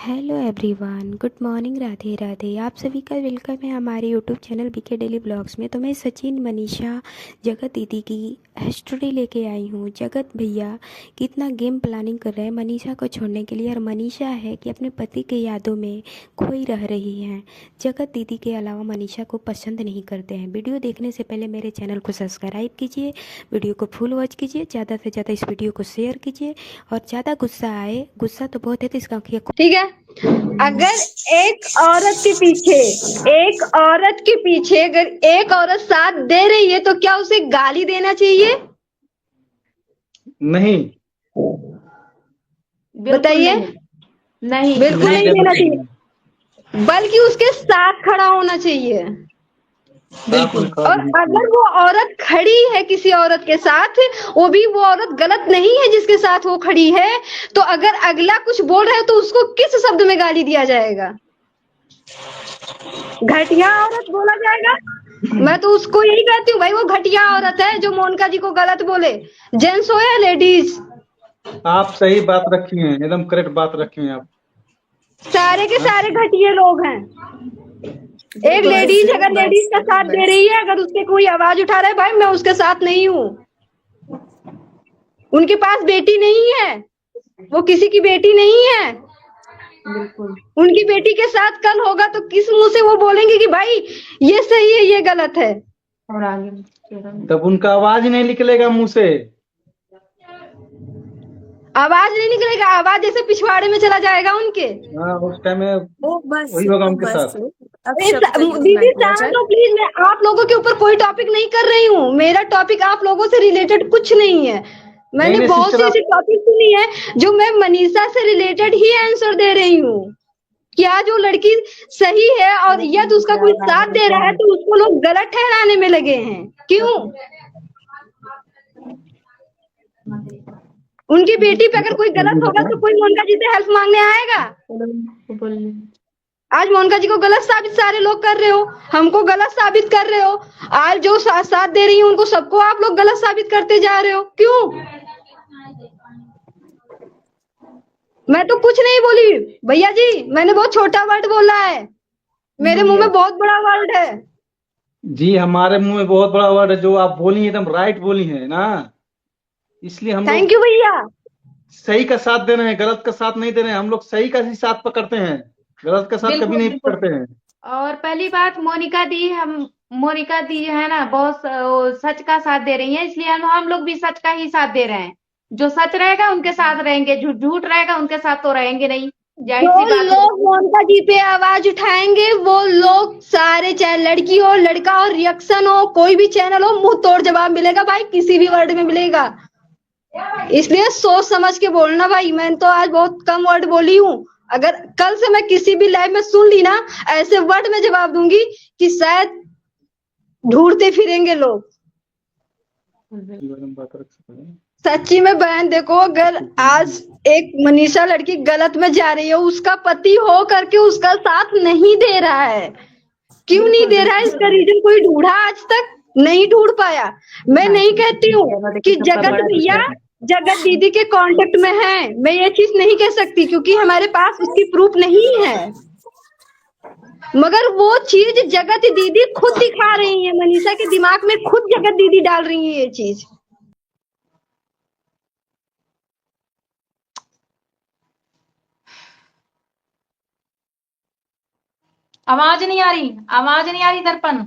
Hello everyone, good morning, Radhe Radhe. आप सभी का वेलकम है हमारे YouTube channel BK daily blogs में। तो मैं सचिन, मनीषा, जगत दीदी की हिस्ट्री लेके आई हूँ। जगत भैया कितना गेम प्लानिंग कर रहे हैं मनीषा को छोड़ने के लिए, और मनीषा है कि अपने पति के यादों में खोई रह रही हैं। जगत दीदी के अलावा मनीषा को पसंद नहीं करते हैं। वीडियो देखने से पहले मेरे चैनल को सब्सक्राइब कीजिए, वीडियो को फुल वॉच कीजिए, ज़्यादा से ज़्यादा इस वीडियो को शेयर कीजिए। और ज़्यादा गुस्सा आए, गुस्सा तो बहुत है तो इसका आंखें ठीक है। अगर एक औरत के पीछे अगर एक औरत साथ दे रही है तो क्या उसे गाली देना चाहिए? नहीं, बताइए। नहीं, बिल्कुल नहीं देना देना चाहिए। चाहिए, बल्कि उसके साथ खड़ा होना चाहिए। बिल्कुल। और अगर वो औरत खड़ी है किसी औरत के साथ, वो भी वो औरत गलत नहीं है जिसके साथ वो खड़ी है, तो अगर अगला कुछ बोल रहा है तो उसको किस शब्द में गाली दिया जाएगा? घटिया औरत बोला जाएगा। मैं तो उसको यही कहती हूँ, भाई वो घटिया औरत है जो मोनिका जी को गलत बोले। जेंट्स हो या लेडीज, आप सही बात रखी हैं, एकदम करेक्ट बात रखी हैं आप। सारे के सारे घटिया लोग हैं। एक लेडीज अगर लेडीज का साथ दे रही है, अगर उसके कोई आवाज उठा रहा है, भाई मैं उसके साथ नहीं हूँ। उनके पास बेटी नहीं है, वो किसी की बेटी नहीं है। उनकी बेटी के साथ कल होगा तो किस मुंह से वो बोलेंगे कि भाई ये सही है ये गलत है? और आगे तब उनका आवाज नहीं निकलेगा मुंह से। आवाज नहीं निकलेगा, आवाज जैसे पिछवाड़े में चला जाएगा उनके। हाँ, उस टाइम में वही होगा उनके साथ। दीदी तो प्लीज, मैं आप लोगों के ऊपर कोई टॉपिक नहीं कर रही हूँ। मेरा टॉपिक आप लोगों से रिलेटेड कुछ नहीं है। मैंने नहीं, बहुत सी सिस्टर, ऐसी टॉपिक सुनी है जो मैं मनीषा से रिलेटेड ही आंसर दे रही हूँ। क्या जो लड़की सही है और यदि उसका कोई साथ दे रहा है तो उसको लोग गलत ठहराने में लगे हैं, क्यों? उनकी बेटी पे अगर कोई गलत होगा तो कोई मोनिका जी से हेल्प मांगने आएगा? आज मोनिका जी को गलत साबित सारे लोग कर रहे हो, हमको गलत साबित कर रहे हो। आज जो साथ दे रही है उनको सबको आप लोग गलत साबित करते जा रहे हो, क्यों? मैं तो कुछ नहीं बोली भैया जी, मैंने बहुत छोटा वर्ड बोला है, मेरे मुंह में बहुत बड़ा वर्ड है। जी, हमारे मुंह में बहुत बड़ा वर्ड है। जो आप बोली एकदम राइट बोली है ना, इसलिए हम थैंक लोग यू भैया। सही का साथ दे रहे हैं, गलत का साथ नहीं दे रहे हैं। हम लोग सही का ही साथ पकड़ते हैं, गलत का साथ कभी नहीं पकड़ते हैं। और पहली बात, मोनिका दी है ना, बहुत सच का साथ दे रही है, इसलिए हम लोग भी सच का ही साथ दे रहे हैं। जो सच रहेगा उनके साथ रहेंगे, झूठ रहेगा उनके साथ तो रहेंगे नहीं। जाहिर सी जो बात है। लोग मोनिका जी पे आवाज उठाएंगे वो लोग सारे, चाहे लड़की हो लड़का हो, रिएक्शन हो, कोई भी चैनल हो, मुंह तोड़ जवाब मिलेगा भाई, किसी भी वर्ड में मिलेगा। इसलिए सोच समझ के बोलना भाई। मैं तो आज बहुत कम वर्ड बोली हूँ। अगर कल से मैं किसी भी लाइव में सुन ली ना, ऐसे वर्ड में जवाब दूंगी कि शायद ढूंढते फिरेंगे लोग। सच्ची में बहन देखो, अगर आज एक मनीषा लड़की गलत में जा रही है, उसका पति हो करके उसका साथ नहीं दे रहा है, क्यों नहीं दे रहा है? इसका रीजन कोई ढूंढा? आज तक नहीं ढूंढ पाया। मैं नहीं कहती हूँ कि जगत भैया जगत दीदी के कांटेक्ट में है, मैं ये चीज नहीं कह सकती क्योंकि हमारे पास उसकी प्रूफ नहीं है। मगर वो चीज जगत दीदी खुद दिखा रही है, मनीषा के दिमाग में खुद जगत दीदी डाल रही है ये चीज। आवाज नहीं आ रही दर्पण।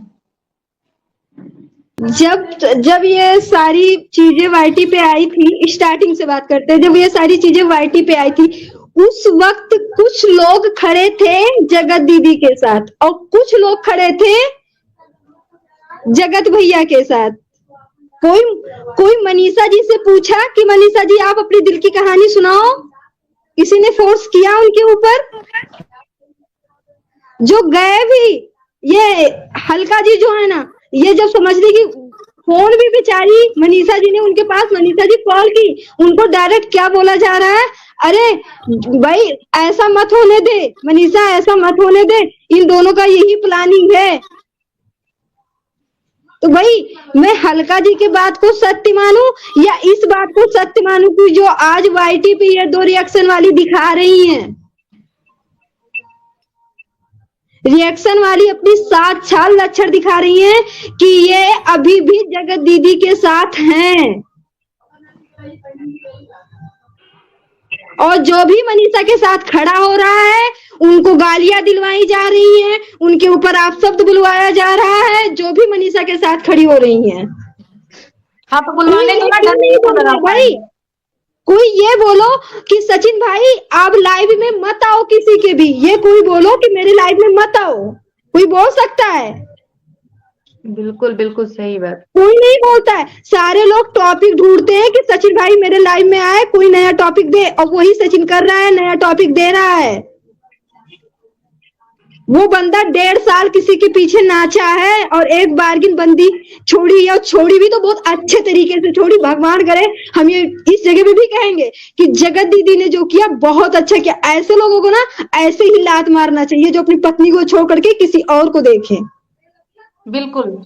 जब ये सारी चीजें वाईटी पे आई थी, स्टार्टिंग से बात करते हैं, जब ये सारी चीजें वाईटी पे आई थी, उस वक्त कुछ लोग खड़े थे जगत दीदी के साथ और कुछ लोग खड़े थे जगत भैया के साथ। कोई मनीषा जी से पूछा कि मनीषा जी आप अपनी दिल की कहानी सुनाओ? किसी ने फोर्स किया उनके ऊपर? जो गए भी, ये हल्का जी जो है ना, ये जब समझ ली कि फोन भी बेचारी मनीषा जी ने उनके पास, मनीषा जी कॉल की, उनको डायरेक्ट क्या बोला जा रहा है, अरे भाई ऐसा मत होने दे मनीषा, ऐसा मत होने दे, इन दोनों का यही प्लानिंग है। तो भाई मैं हल्का जी के बात को सत्य मानूं या इस बात को सत्य मानूं कि जो आज वाईटी पे ये दो रिएक्शन वाली दिखा रही हैं? रिएक्शन वाली अपनी 7 साल लक्षण दिखा रही हैं कि ये अभी भी जगत दीदी के साथ हैं। और जो भी मनीषा के साथ खड़ा हो रहा है उनको गालियां दिलवाई जा रही हैं, उनके ऊपर अपशब्द बुलवाया जा रहा है, जो भी मनीषा के साथ खड़ी हो रही हैं। हाँ तो बुलवाने कोई दो ये ना, क्यों ढंग नहीं से बोल तो रहा लगा भाई? पाएंगे। कोई ये बोलो कि सचिन भाई आप लाइव में मत आओ, किसी के भी ये कोई बोलो कि मेरे लाइव में मत आओ, कोई बोल सकता है? बिल्कुल बिल्कुल सही बात। कोई नहीं बोलता है। सारे लोग टॉपिक ढूंढते हैं कि सचिन भाई मेरे लाइव में आए, कोई नया टॉपिक दे, और वही सचिन कर रहा है, नया टॉपिक दे रहा है। वो बंदा 1.5 साल किसी के पीछे नाचा है और एक बार्गिन बंदी छोड़ी है, और छोड़ी भी तो बहुत अच्छे तरीके से छोड़ी। भगवान करे हम ये इस जगह पे भी कहेंगे कि जगत दीदी ने जो किया बहुत अच्छा किया। ऐसे लोगों को ना ऐसे ही लात मारना चाहिए जो अपनी पत्नी को छोड़ करके किसी और को देखे। बिल्कुल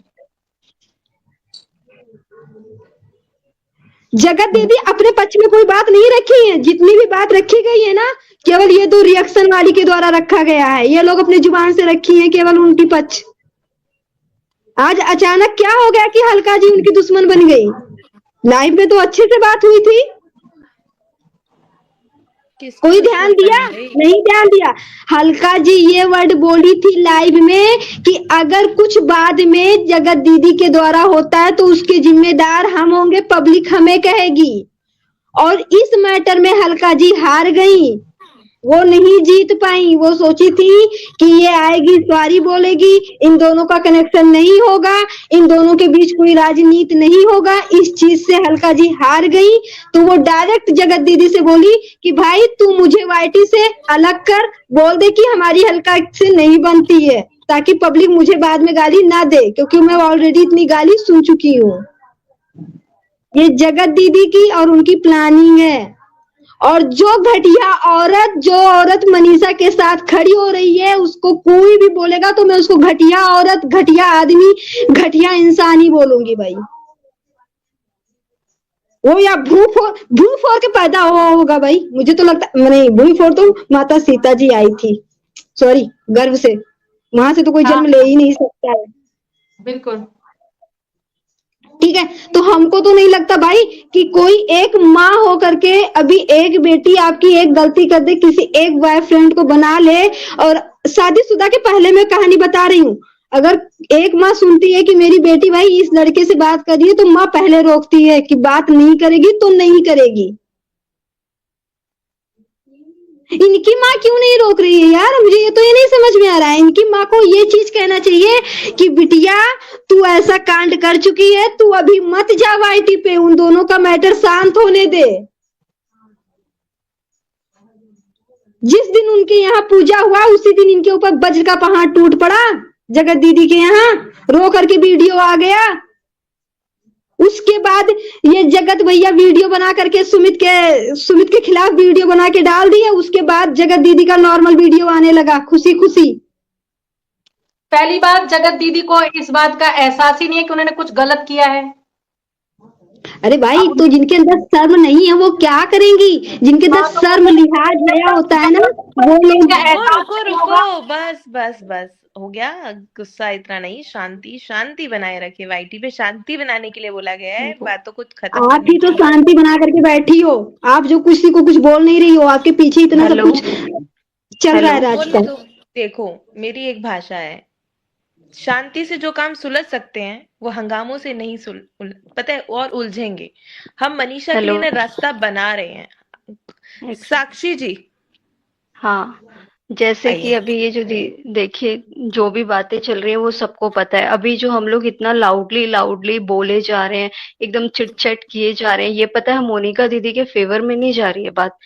जगत दीदी अपने पक्ष में कोई बात नहीं रखी है, जितनी भी बात रखी गई है ना केवल ये 2 रिएक्शन वाली के द्वारा रखा गया है। ये लोग अपने जुबान से रखी है केवल उनकी पक्ष। आज अचानक क्या हो गया कि हल्का जी उनकी दुश्मन बन गई? लाइव में तो अच्छे से बात हुई थी, कोई ध्यान दिया? नहीं ध्यान दिया। हल्का जी ये वर्ड बोली थी लाइव में कि अगर कुछ बाद में जगत दीदी के द्वारा होता है तो उसके जिम्मेदार हम होंगे, पब्लिक हमें कहेगी। और इस मैटर में हल्का जी हार गई, वो नहीं जीत पाई। वो सोची थी कि ये आएगी सॉरी बोलेगी, इन दोनों का कनेक्शन नहीं होगा, इन दोनों के बीच कोई राजनीति नहीं होगा। इस चीज से हल्का जी हार गई, तो वो डायरेक्ट जगत दीदी से बोली कि भाई तू मुझे वाईटी से अलग कर, बोल दे कि हमारी हल्का से नहीं बनती है, ताकि पब्लिक मुझे बाद में गाली ना दे, क्योंकि मैं ऑलरेडी इतनी गाली सुन चुकी हूँ। ये जगत दीदी की और उनकी प्लानिंग है। और जो घटिया औरत, जो औरत मनीषा के साथ खड़ी हो रही है, उसको कोई भी बोलेगा तो मैं उसको घटिया औरत, घटिया आदमी, घटिया इंसान ही बोलूंगी भाई। वो या भू फोर के पैदा हुआ होगा भाई, मुझे तो लगता नहीं। भू फोर तो माता सीता जी आई थी, सॉरी, गर्भ से, वहां से तो कोई जन्म ले ही नहीं सकता है। बिल्कुल ठीक है, तो हमको तो नहीं लगता भाई कि कोई एक माँ हो करके अभी एक बेटी आपकी एक गलती कर दे, किसी एक बॉयफ्रेंड को बना ले। और शादीशुदा के पहले मैं कहानी बता रही हूँ, अगर एक माँ सुनती है कि मेरी बेटी भाई इस लड़के से बात कर रही है, तो माँ पहले रोकती है कि बात नहीं करेगी तो नहीं करेगी। इनकी माँ क्यों नहीं रोक रही है यार? मुझे ये तो ये नहीं समझ में आ रहा है। इनकी माँ को ये चीज कहना चाहिए कि बिटिया तू ऐसा कांड कर चुकी है, तू अभी मत जा वाईटी पे, उन दोनों का मैटर शांत होने दे। जिस दिन उनके यहाँ पूजा हुआ उसी दिन इनके ऊपर वज्र का पहाड़ टूट पड़ा। जगत दीदी के यहाँ रो करके वीडियो आ गया, उसके बाद ये जगत भैया वीडियो बना करके सुमित के खिलाफ वीडियो बना के डाल दिया। उसके बाद जगत दीदी का नॉर्मल वीडियो आने लगा, खुशी खुशी। पहली बात, जगत दीदी को इस बात का एहसास ही नहीं है कि उन्होंने कुछ गलत किया है। अरे भाई, तो जिनके अंदर शर्म नहीं है वो क्या करेंगी? जिनके अंदर शर्म लिहाज हया होता है ना, वो लोग। रुको रुको, बस बस बस हो गया, गुस्सा इतना नहीं, शांति शांति बनाए रखे। वाईटी पे शांति बनाने के लिए बोला गया है, बातों को खत्म आप ही तो शांति बना करके बैठी हो। आप जो किसी को कुछ बोल नहीं रही हो, आपके पीछे इतना सब कुछ चल रहा है राज का। देखो, मेरी एक भाषा है, शांति से जो काम सुलझ सकते हैं वो हंगामों से नहीं पता है, और उलझेंगे। हम मनीषा के लिए ना रास्ता बना रहे हैं। साक्षी जी, हाँ, जैसे कि अभी ये जो देखिए जो भी बातें चल रही है वो सबको पता है। अभी जो हम लोग इतना लाउडली बोले जा रहे हैं, एकदम चिट-चैट किए जा रहे हैं, ये पता है मोनिका दीदी के फेवर में नहीं जा रही है बात।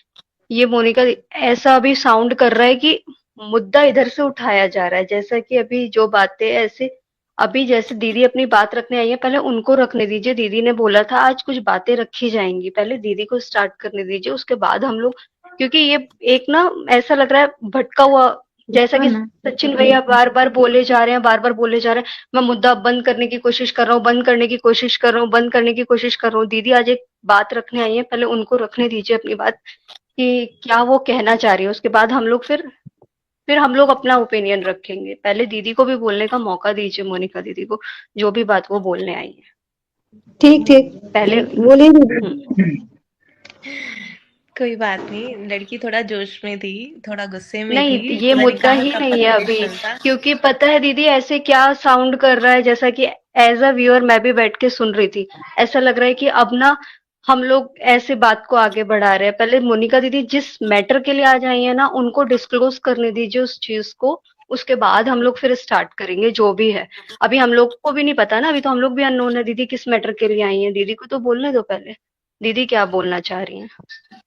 ये मोनिका ऐसा अभी साउंड कर रहा है कि मुद्दा इधर से उठाया जा रहा है, जैसा कि अभी जो बातें ऐसे अभी जैसे दीदी अपनी बात रखने आई है, पहले उनको रखने दीजिए। दीदी ने बोला था आज कुछ बातें रखी जाएंगी, पहले दीदी को स्टार्ट करने दीजिए, उसके बाद हम लोग, क्योंकि ये एक ना ऐसा लग रहा है भटका हुआ, जैसा कि सचिन भैया बार बार बोले जा रहे हैं। मैं मुद्दा बंद करने की कोशिश कर रहा हूँ, बंद करने की कोशिश कर रहा हूँ। दीदी आज एक बात रखने आई है, पहले उनको रखने दीजिए अपनी बात कि क्या वो कहना चाह रही है, उसके बाद हम लोग फिर फिर हम लोग अपना ओपिनियन रखेंगे। पहले दीदी को भी बोलने का मौका दीजिए, मोनिका दीदी को, जो भी बात वो बोलने आई है ठीक ठीक, पहले। बोलिए दीदी। कोई बात नहीं, लड़की थोड़ा जोश में थी, थोड़ा गुस्से में नहीं, थी, ये मैंने मुद्दा कहा ही था नहीं है पता नहीं अभी, चलता। क्योंकि पता है दीदी ऐसे क्या साउंड कर रहा है, जैसा कि एज अ व्यूअर मैं भी बैठ के सुन रही थी, ऐसा लग रहा है कि अब ना हम लोग ऐसे बात को आगे बढ़ा रहे हैं। पहले मोनिका दीदी जिस मैटर के लिए आज आई है ना, उनको डिस्क्लोज करने दीजिए उस चीज को, उसके बाद हम लोग फिर स्टार्ट करेंगे जो भी है। अभी हम लोग को भी नहीं पता ना, अभी तो हम लोग भी अननोन है दीदी किस मैटर के लिए आई है। दीदी को तो बोलने दो पहले, दीदी क्या बोलना चाह रही हैं।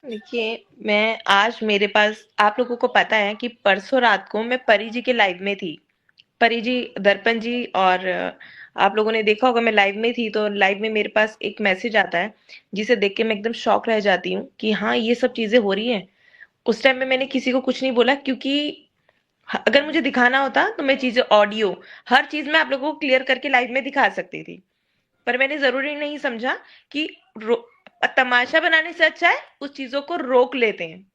देखिए, मैं आज मेरे पास, आप लोगों को पता है कि परसों रात को मैं परी जी के लाइव में थी, परी जी, दर्पण जी, और आप लोगों ने देखा होगा मैं लाइव में थी, तो लाइव में मेरे पास एक मैसेज आता है जिसे देख के मैं एकदम शॉक रह जाती हूँ कि हाँ ये सब चीजें हो रही हैं। उस टाइम में मैंने किसी को कुछ नहीं बोला, क्योंकि अगर मुझे दिखाना होता तो मैं चीजें ऑडियो हर चीज में आप लोगों को क्लियर करके लाइव में दिखा सकती थी, पर मैंने जरूरी नहीं समझा कि तमाशा बनाने से अच्छा है उस चीजों को रोक लेते हैं।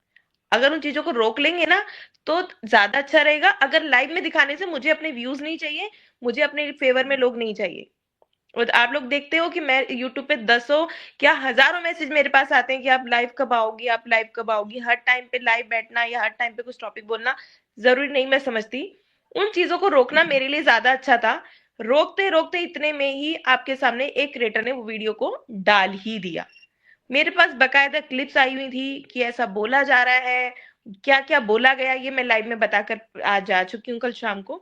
अगर उन चीजों को रोक लेंगे ना तो ज्यादा अच्छा रहेगा। अगर लाइव में दिखाने से मुझे अपने व्यूज नहीं चाहिए, मुझे अपने फेवर में लोग नहीं चाहिए। और आप लोग देखते हो कि मैं यूट्यूब पे दसों क्या हजारों मैसेज मेरे पास आते हैं कि आप लाइव कब आओगी, आप लाइव कब आओगी। हर टाइम पे लाइव बैठना या हर टाइम पे कुछ टॉपिक बोलना जरूरी नहीं, मैं समझती। उन चीजों को रोकना मेरे लिए ज्यादा अच्छा था। रोकते रोकते इतने में ही आपके सामने एक क्रिएटर ने वो वीडियो को डाल ही दिया। मेरे पास बकायदा क्लिप्स आई हुई थी कि ऐसा बोला जा रहा है, क्या क्या बोला गया, ये मैं लाइव में बताकर आज जा चुकी हूँ कल शाम को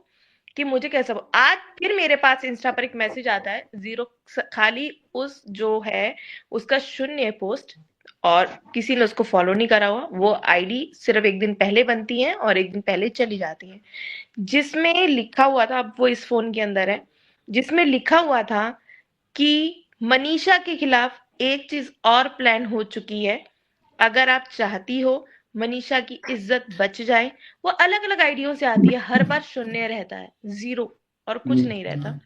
कि मुझे कैसा। आज फिर मेरे पास इंस्टा पर एक मैसेज आता है, जीरो, खाली उस जो है उसका शून्य पोस्ट, और किसी ने उसको फॉलो नहीं करा हुआ। वो आईडी सिर्फ एक दिन पहले बनती है और एक दिन पहले चली जाती है। जिसमें लिखा हुआ था, अब वो इस फोन के अंदर है, जिसमें लिखा हुआ था कि मनीषा के खिलाफ एक चीज और प्लान हो चुकी है। अगर आप चाहती हो मनीषा की इज्जत बच जाए, वो अलग अलग आइडियो से आती है, हर बार शून्य रहता है, जीरो और कुछ नहीं रहता।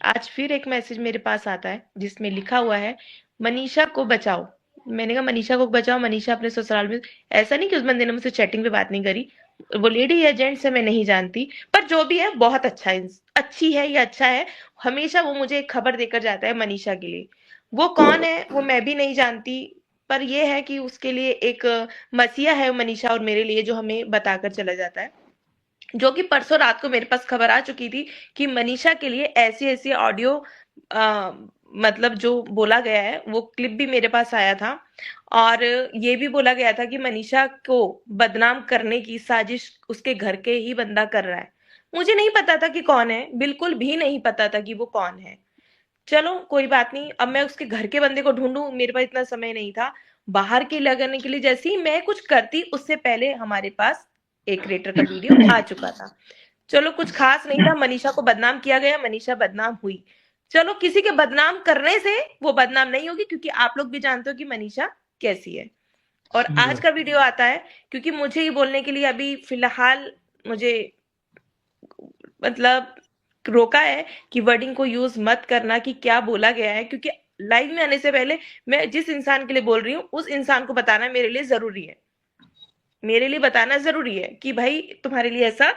आज फिर एक मैसेज मेरे पास आता है जिसमें लिखा हुआ है मनीषा को बचाओ। मैंने कहा मनीषा को बचाओ, मनीषा अपने ससुराल में। ऐसा नहीं कि उस बंदे ने मुझसे चैटिंग पे बात नहीं करी, वो लेडी है जेंट्स है मैं नहीं जानती, पर जो भी है बहुत अच्छा है, अच्छी है या अच्छा है। हमेशा वो मुझे एक खबर देकर जाता है मनीषा के लिए। वो कौन है वो मैं भी नहीं जानती, पर ये है कि उसके लिए एक मसीहा है मनीषा और मेरे लिए, जो हमें बताकर चला जाता है। जो कि परसों रात को मेरे पास खबर आ चुकी थी कि मनीषा के लिए ऐसी ऐसी ऑडियो, मतलब जो बोला गया है वो क्लिप भी मेरे पास आया था। और ये भी बोला गया था कि मनीषा को बदनाम करने की साजिश उसके घर के ही बंदा कर रहा है। मुझे नहीं पता था कि कौन है, बिल्कुल भी नहीं पता था कि वो कौन है। चलो कोई बात नहीं, अब मैं उसके घर के बंदे को ढूंढूं, मेरे पास इतना समय नहीं था। बाहर के लगाने के लिए जैसे ही मैं कुछ करती उससे पहले हमारे पास एक क्रिएटर का वीडियो आ चुका था। चलो कुछ खास नहीं था, मनीषा को बदनाम किया गया, मनीषा बदनाम हुई। चलो किसी के बदनाम करने से वो बदनाम नहीं होगी, क्योंकि आप लोग भी जानते हो कि मनीषा कैसी है। और आज का वीडियो आता है क्योंकि मुझे ये बोलने के लिए अभी फिलहाल मुझे मतलब रोका है कि वर्डिंग को यूज मत करना कि क्या बोला गया है, क्योंकि लाइव में आने से पहले मैं जिस इंसान के लिए बोल रही हूँ उस इंसान को बताना मेरे लिए जरूरी है। मेरे लिए बताना जरूरी है कि भाई तुम्हारे लिए ऐसा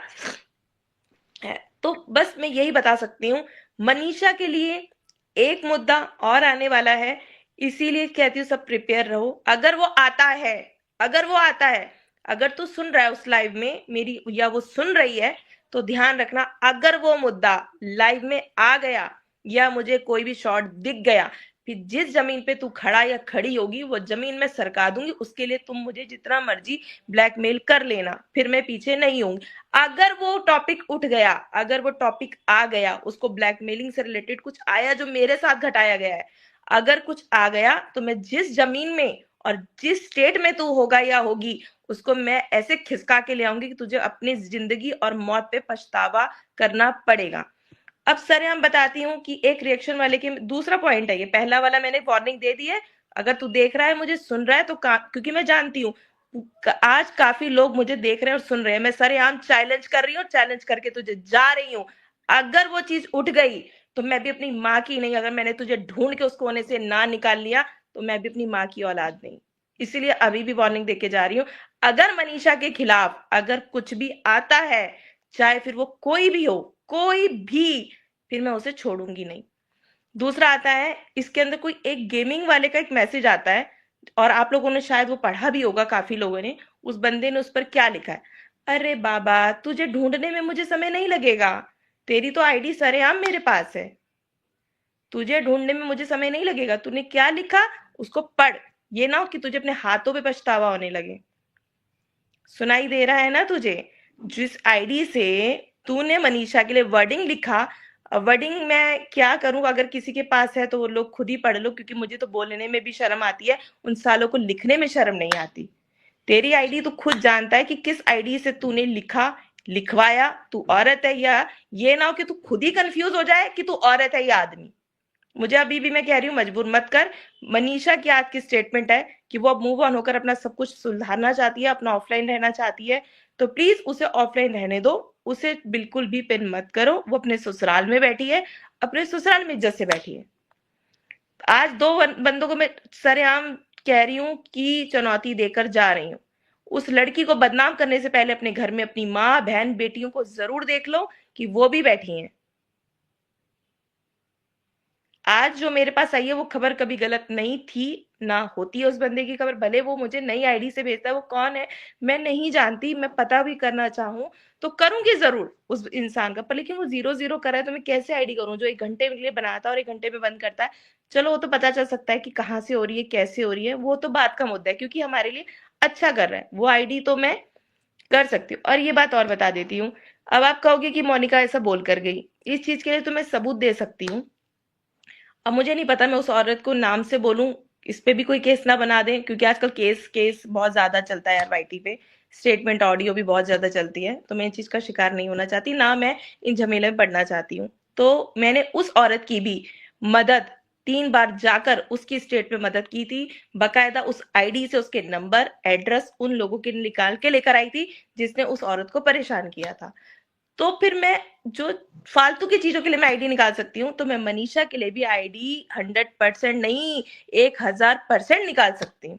है। तो बस मैं यही बता सकती हूँ, मनीषा के लिए एक मुद्दा और आने वाला है, इसीलिए कहती हूँ सब प्रिपेयर रहो। अगर वो आता है, अगर वो आता है, अगर तू सुन रहा है उस लाइव में मेरी, या वो सुन रही है, तो ध्यान रखना, अगर वो मुद्दा लाइव में आ गया या मुझे कोई भी शॉट दिख गया, फिर जिस जमीन पे तू खड़ा या खड़ी होगी वो जमीन में सरका दूंगी। उसके लिए तुम मुझे जितना मर्जी ब्लैकमेल कर लेना, फिर मैं पीछे नहीं हूँ। अगर वो टॉपिक उठ गया, अगर वो टॉपिक आ गया, उसको ब्लैकमेलिंग से रिलेटेड कुछ आया जो मेरे साथ घटाया गया है, अगर कुछ आ गया, तो मैं जिस जमीन में और जिस स्टेट में तू होगा या होगी, उसको मैं ऐसे खिसका के ले आऊंगी कि तुझे अपनी जिंदगी और मौत पे पछतावा करना पड़ेगा। अब सरेआम बताती हूँ कि एक रिएक्शन वाले के दूसरा पॉइंट है ये, पहला वाला मैंने वार्निंग दे दी है। अगर तू देख रहा है मुझे सुन रहा है तो क्योंकि मैं जानती हूँ आज काफी लोग मुझे देख रहे हैं और सुन रहे हैं, मैं सरेआम चैलेंज कर रही हूँ, चैलेंज करके तुझे जा रही हूँ। अगर वो चीज उठ गई तो मैं भी अपनी माँ की नहीं, अगर मैंने तुझे ढूंढ के उस कोने से ना निकाल लिया तो मैं भी अपनी माँ की औलाद नहीं। इसीलिए अभी भी वार्निंग देके जा रही हूँ। अगर मनीषा के खिलाफ अगर कुछ भी आता है, चाहे फिर वो कोई भी हो, कोई भी, फिर मैं उसे छोड़ूंगी नहीं। दूसरा आता है, इसके अंदर कोई एक गेमिंग वाले का एक मैसेज आता है, और आप लोगों ने शायद वो पढ़ा भी होगा, काफी लोगों ने। उस बंदे ने उस पर क्या लिखा है, अरे बाबा तुझे ढूंढने में मुझे समय नहीं लगेगा, तेरी तो आईडी सरेआम मेरे पास है, तुझे ढूंढने में मुझे समय नहीं लगेगा। तूने क्या लिखा उसको पढ़, ये ना हो कि तुझे अपने हाथों पे पछतावा होने लगे। सुनाई दे रहा है ना तुझे? जिस आईडी से तूने मनीषा के लिए वर्डिंग लिखा, वर्डिंग मैं क्या करूं, अगर किसी के पास है तो वो लोग खुद ही पढ़ लो, क्योंकि मुझे तो बोलने में भी शर्म आती है, उन सालों को लिखने में शर्म नहीं आती। तेरी आईडी तू खुद जानता है कि किस आईडी से तूने लिखा, लिखवाया, तू औरत है या, ये ना हो कि तू खुद ही कंफ्यूज हो जाए कि तू औरत है या आदमी। मुझे अभी भी मैं कह रही हूँ, मजबूर मत कर। मनीषा की आज की स्टेटमेंट है कि वो अब मूव ऑन होकर अपना सब कुछ सुधारना चाहती है, अपना ऑफलाइन रहना चाहती है, तो प्लीज उसे ऑफलाइन रहने दो, उसे बिल्कुल भी पिन मत करो। वो अपने ससुराल में बैठी है, अपने ससुराल में इज्जत से बैठी है। आज दो बंदों को मैं सरेआम कह रही हूँ कि चुनौती देकर जा रही हूँ। उस लड़की को बदनाम करने से पहले अपने घर में अपनी माँ, बहन, बेटियों को जरूर देख लो कि वो भी बैठी हैं। आज जो मेरे पास आई है वो खबर कभी गलत नहीं थी, ना होती है उस बंदे की खबर, भले वो मुझे नई आईडी से भेजता है, वो कौन है मैं नहीं जानती, मैं पता भी करना चाहूँ तो करूंगी जरूर उस इंसान का, पर लेकिन वो 0-0 कर रहा है तो मैं कैसे आईडी करूं, जो 1 घंटे के लिए बनाता है और 1 घंटे में बंद करता है। चलो वो तो पता चल सकता है कि कहाँ से हो रही है, कैसे हो रही है, वो तो बात का मुद्दा है, क्योंकि हमारे लिए अच्छा कर रहा है, वो आईडी तो मैं कर सकती हूँ। और ये बात और बता देती हूँ, अब आप कहोगे कि मोनिका ऐसा बोल कर गई, इस चीज के लिए तो मैं सबूत दे सकती हूँ। अब मुझे नहीं पता मैं उस औरत को नाम से बोलूं, इस पे भी कोई केस ना बना दें, क्योंकि आजकल केस बहुत ज्यादा चलता है यार वाईटी पे, स्टेटमेंट ऑडियो भी बहुत ज्यादा चलती है, तो मैं इन चीज का शिकार नहीं होना चाहती, ना मैं इन झमेले में पड़ना चाहती हूँ। तो मैंने उस औरत की भी मदद 3 बार जाकर उसकी स्टेट में मदद की थी, बकायदा उस आईडी से उसके नंबर, एड्रेस उन लोगों के निकाल के लेकर आई थी जिसने उस औरत को परेशान किया था। तो फिर मैं जो फालतू की चीजों के लिए मैं आईडी निकाल सकती हूँ, तो मैं मनीषा के लिए भी आईडी 100% नहीं, 1000% निकाल सकती हूँ।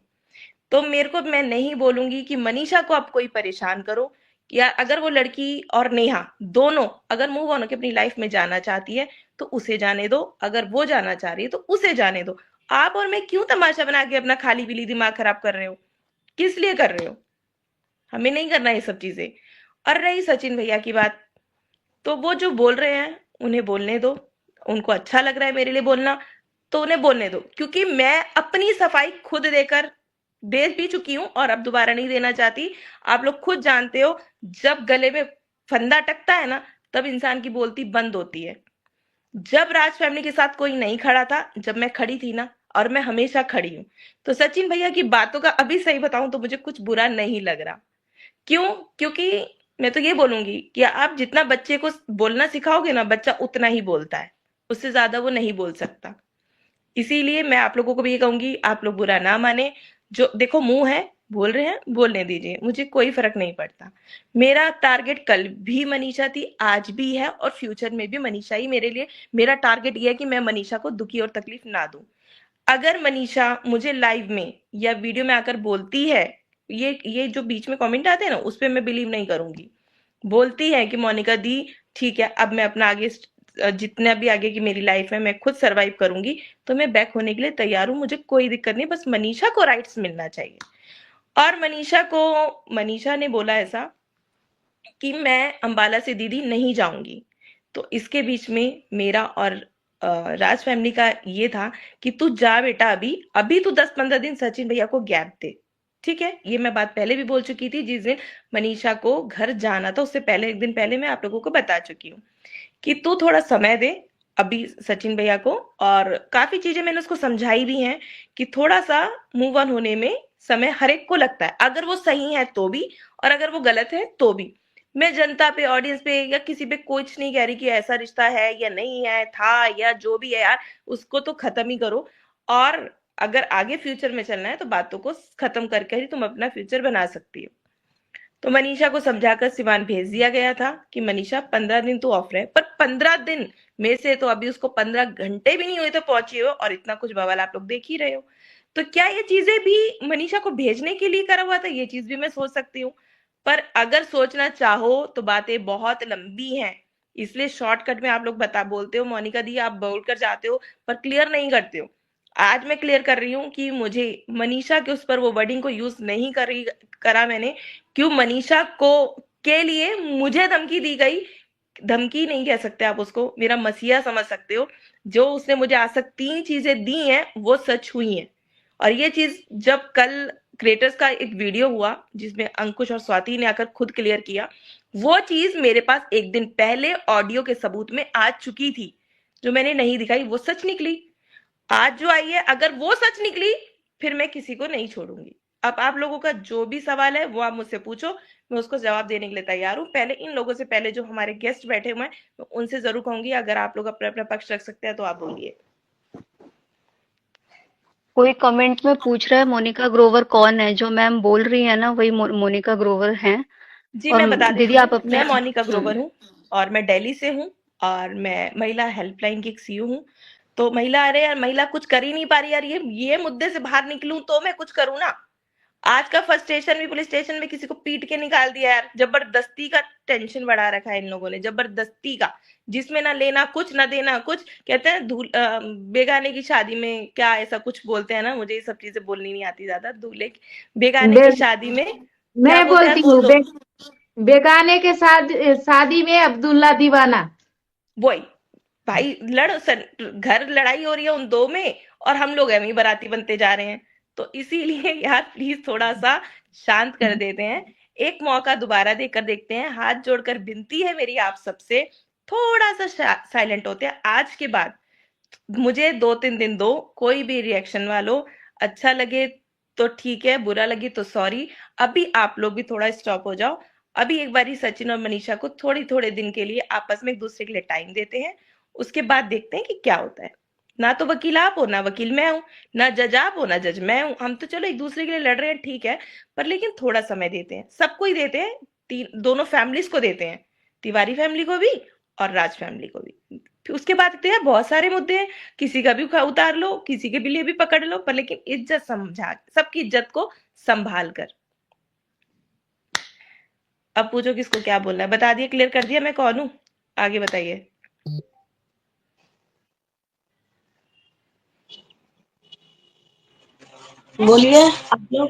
तो मेरे को, मैं नहीं बोलूंगी कि मनीषा को आप कोई परेशान करो, या अगर वो लड़की और नेहा दोनों अगर मूव ऑन होकर अपनी लाइफ में जाना चाहती है तो उसे जाने दो, अगर वो जाना चाह रही है तो उसे जाने दो। आप और मैं क्यों तमाशा बना के अपना खाली पीली दिमाग खराब कर रहे हो, किस लिए कर रहे हो? हमें नहीं करना ये सब चीजें। और रही सचिन भैया की बात, तो वो जो बोल रहे हैं उन्हें बोलने दो, उनको अच्छा लग रहा है मेरे लिए बोलना तो उन्हें बोलने दो, क्योंकि मैं अपनी सफाई खुद देकर दे भी चुकी हूं और अब दोबारा नहीं देना चाहती। आप लोग खुद जानते हो, जब गले में फंदा टकता है ना तब इंसान की बोलती बंद होती है। जब राज फैमिली के साथ कोई नहीं खड़ा था, जब मैं खड़ी थी ना, और मैं हमेशा खड़ी हूं, तो सचिन भैया की बातों का अभी सही बताऊं तो मुझे कुछ बुरा नहीं लग रहा। क्यों? क्योंकि मैं तो ये बोलूंगी कि आप जितना बच्चे को बोलना सिखाओगे ना, बच्चा उतना ही बोलता है, उससे ज्यादा वो नहीं बोल सकता। इसीलिए मैं आप लोगों को भी ये कहूंगी, आप लोग बुरा ना माने, जो देखो मुंह है, बोल रहे हैं बोलने दीजिए, मुझे कोई फर्क नहीं पड़ता। मेरा टारगेट कल भी मनीषा थी, आज भी है, और फ्यूचर में भी मनीषा ही मेरे लिए। मेरा टारगेट ये है कि मैं मनीषा को दुखी और तकलीफ ना दूं। अगर मनीषा मुझे लाइव में या वीडियो में आकर बोलती है, ये जो बीच में कमेंट आते हैं ना, उस पर मैं बिलीव नहीं करूंगी। बोलती है कि मोनिका दी ठीक है, अब मैं अपना आगे जितना भी आगे की मेरी लाइफ है मैं खुद सरवाइव करूंगी, तो मैं बैक होने के लिए तैयार हूँ, मुझे कोई दिक्कत नहीं, बस मनीषा को राइट्स मिलना चाहिए। और मनीषा ने बोला ऐसा कि मैं अंबाला से दीदी नहीं जाऊंगी, तो इसके बीच में मेरा और राज फैमिली का ये था कि तू जा बेटा, अभी तू 10-15 दिन सचिन भैया को गैप दे, ठीक है? ये मैं बात पहले भी बोल चुकी थी, जिस दिन मनीषा को घर जाना था उससे पहले 1 दिन पहले मैं आप लोगों को बता चुकी हूँ कि तू थोड़ा समय दे अभी सचिन भैया को। और काफी चीजें मैंने उसको समझाई भी हैं कि थोड़ा सा मूव ऑन होने में समय हर एक को लगता है, अगर वो सही है तो भी और अगर वो गलत है तो भी। मैं जनता पे, ऑडियंस पे या किसी पे कुछ नहीं कह रही कि ऐसा रिश्ता है या नहीं है, था या जो भी है यार, उसको तो खत्म ही करो। और अगर आगे फ्यूचर में चलना है तो बातों को खत्म करके ही तुम अपना फ्यूचर बना सकती हो। तो मनीषा को समझाकर सिवान भेज दिया गया था कि मनीषा 15 दिन तो ऑफ रहे, पर 15 दिन में से तो अभी उसको 15 घंटे भी नहीं हुए तो पहुंची हो, और इतना कुछ बवाल आप लोग देख ही रहे हो। तो क्या ये चीजें भी मनीषा को भेजने के लिए करा हुआ था? ये चीज भी मैं सोच सकती हूँ। पर अगर सोचना चाहो तो बातें बहुत लंबी हैं, इसलिए शॉर्टकट में आप लोग बोलते हो मोनिका दी आप बोल कर जाते हो पर क्लियर नहीं करते हो। आज मैं क्लियर कर रही हूँ कि मुझे मनीषा के उस पर वो वर्डिंग को यूज नहीं करा मैंने। क्यों मनीषा को के लिए मुझे धमकी दी गई, धमकी नहीं कह सकते आप उसको, मेरा मसीहा समझ सकते हो। जो उसने मुझे आज तक 3 चीजें दी हैं वो सच हुई हैं। और ये चीज जब कल क्रिएटर्स का एक वीडियो हुआ जिसमें अंकुश और स्वाति ने आकर खुद क्लियर किया, वो चीज मेरे पास एक दिन पहले ऑडियो के सबूत में आ चुकी थी, जो मैंने नहीं दिखाई वो सच निकली। आज जो आई है अगर वो सच निकली फिर मैं किसी को नहीं छोड़ूंगी। अब आप लोगों का जो भी सवाल है वो आप मुझसे पूछो, मैं उसको जवाब देने के लिए तैयार हूँ। पहले इन लोगों से, पहले जो हमारे गेस्ट बैठे हुए हैं मैं उनसे जरूर कहूंगी, अगर आप लोग अपना अपना पक्ष रख सकते हैं तो आप बोलिए। कोई कमेंट में पूछ रहा है मोनिका ग्रोवर कौन है? जो मैम बोल रही है ना वही मोनिका ग्रोवर हैं। जी और मैं बता दीदी देती आप हूँ, अपने मैं मोनिका ग्रोवर हूँ और मैं दिल्ली से हूँ और मैं महिला हेल्पलाइन की एक सीईओ हूँ। तो महिला, अरे यार महिला कुछ कर ही नहीं पा रही यार, ये मुद्दे से बाहर निकलूं तो मैं कुछ करूँ ना। आज का फर्स्ट स्टेशन भी पुलिस स्टेशन में किसी को पीट के निकाल दिया यार, जबरदस्ती का टेंशन बढ़ा रखा है इन लोगों ने, जबरदस्ती का, जिसमें ना लेना कुछ ना देना कुछ। कहते हैं बेगाने की शादी में क्या ऐसा कुछ बोलते हैं ना, मुझे ये सब चीजें बोलनी नहीं आती ज्यादा। दूल्हे बेगाने बे, की शादी में क्या मैं बोलते हैं बोलती यार, बोल हूँ दो। बेगाने के साथ शादी में अब्दुल्ला दीवाना। वही भाई, घर लड़ाई हो रही है उन दो में और हम लोग एवं बाराती बनते जा रहे हैं। तो इसीलिए यार प्लीज थोड़ा सा शांत कर देते हैं, एक मौका दोबारा देकर देखते हैं। हाथ जोड़कर विनती है मेरी आप सबसे, थोड़ा सा साइलेंट होते हैं आज के बाद। मुझे 2-3 दिन दो, कोई भी रिएक्शन वालो, अच्छा लगे तो ठीक है, बुरा लगे तो सॉरी। अभी आप लोग भी थोड़ा स्टॉप हो जाओ। अभी एक बारी सचिन और मनीषा को थोड़े दिन के लिए आपस में एक दूसरे के लिए टाइम देते हैं, उसके बाद देखते हैं कि क्या होता है। ना तो वकील आप हो, ना वकील मैं हूं, ना जज आप हो, ना जज मैं हूं। हम तो चलो एक दूसरे के लिए लड़ रहे हैं ठीक है, पर लेकिन थोड़ा समय देते हैं, सबको ही देते हैं, दोनों फैमिलीज को देते हैं, तिवारी फैमिली को भी और राज फैमिली को भी। फिर उसके बाद तो यार बहुत सारे मुद्दे हैं, किसी का भी उतार लो, किसी के भी लिए भी पकड़ लो, पर लेकिन इज्जत समझा, सबकी इज्जत को संभाल कर। अब पूछो किसको क्या बोलना है, बता दिया, क्लियर कर दिया मैं कौन हूं, आगे बताइए। बोलिए आप लोग।